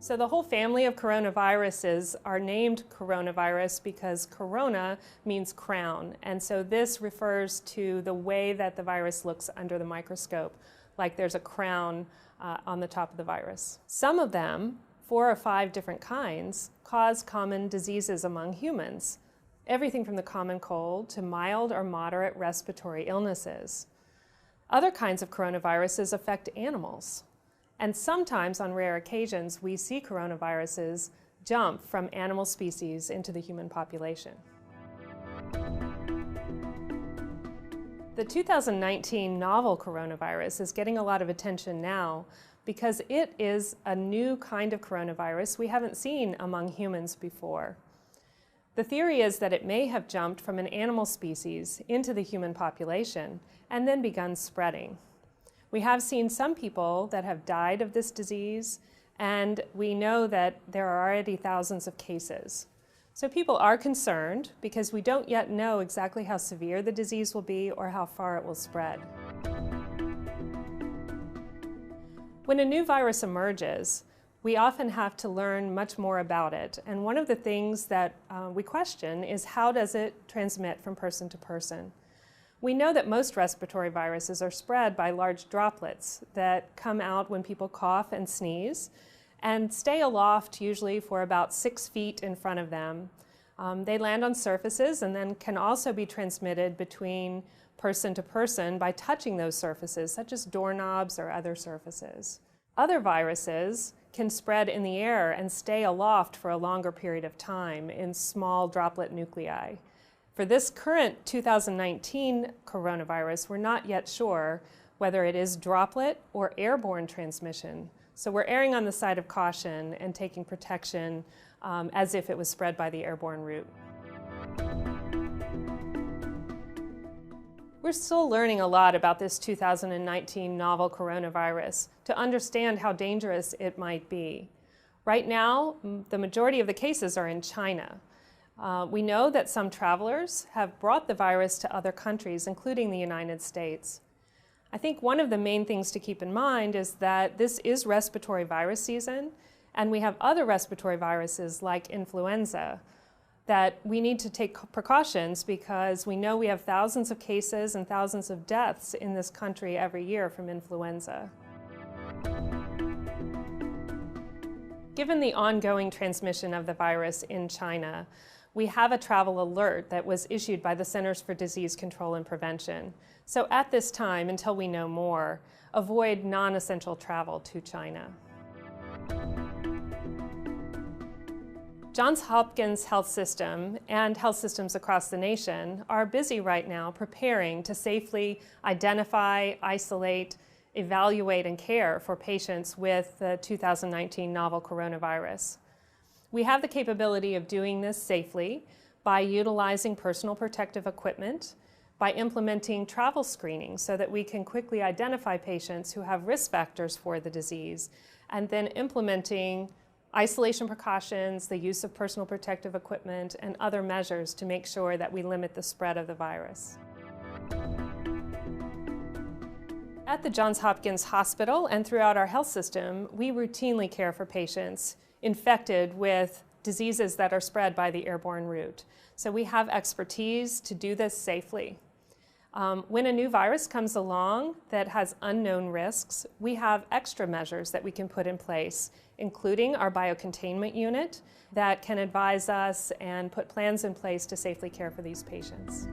So the whole family of coronaviruses are named coronavirus because corona means crown. And so this refers to the way that the virus looks under the microscope, like there's a crown on the top of the virus. Some of them, 4 or 5 different kinds, cause common diseases among humans. Everything from the common cold to mild or moderate respiratory illnesses. Other kinds of coronaviruses affect animals. And sometimes, on rare occasions, we see coronaviruses jump from animal species into the human population. The 2019 novel coronavirus is getting a lot of attention now because it is a new kind of coronavirus we haven't seen among humans before. The theory is that it may have jumped from an animal species into the human population and then begun spreading. We have seen some people that have died of this disease, and we know that there are already thousands of cases. So people are concerned because we don't yet know exactly how severe the disease will be or how far it will spread. When a new virus emerges, we often have to learn much more about it. And one of the things that we question is, how does it transmit from person to person? We know that most respiratory viruses are spread by large droplets that come out when people cough and sneeze and stay aloft usually for about 6 feet in front of them. They land on surfaces and then can also be transmitted between person to person by touching those surfaces, such as doorknobs or other surfaces. Other viruses can spread in the air and stay aloft for a longer period of time in small droplet nuclei. For this current 2019 coronavirus, we're not yet sure whether it is droplet or airborne transmission. So we're erring on the side of caution and taking protection as if it was spread by the airborne route. We're still learning a lot about this 2019 novel coronavirus to understand how dangerous it might be. Right now, the majority of the cases are in China. We know that some travelers have brought the virus to other countries, including the United States. I think one of the main things to keep in mind is that this is respiratory virus season, and we have other respiratory viruses like influenza that we need to take precautions because we know we have thousands of cases and thousands of deaths in this country every year from influenza. Given the ongoing transmission of the virus in China, we have a travel alert that was issued by the Centers for Disease Control and Prevention. So at this time, until we know more, avoid non-essential travel to China. Johns Hopkins Health System and health systems across the nation are busy right now preparing to safely identify, isolate, evaluate, and care for patients with the 2019 novel coronavirus. We have the capability of doing this safely by utilizing personal protective equipment, by implementing travel screening so that we can quickly identify patients who have risk factors for the disease, and then implementing isolation precautions, the use of personal protective equipment, and other measures to make sure that we limit the spread of the virus. At the Johns Hopkins Hospital and throughout our health system, we routinely care for patients infected with diseases that are spread by the airborne route. So we have expertise to do this safely. When a new virus comes along that has unknown risks, we have extra measures that we can put in place, including our biocontainment unit that can advise us and put plans in place to safely care for these patients.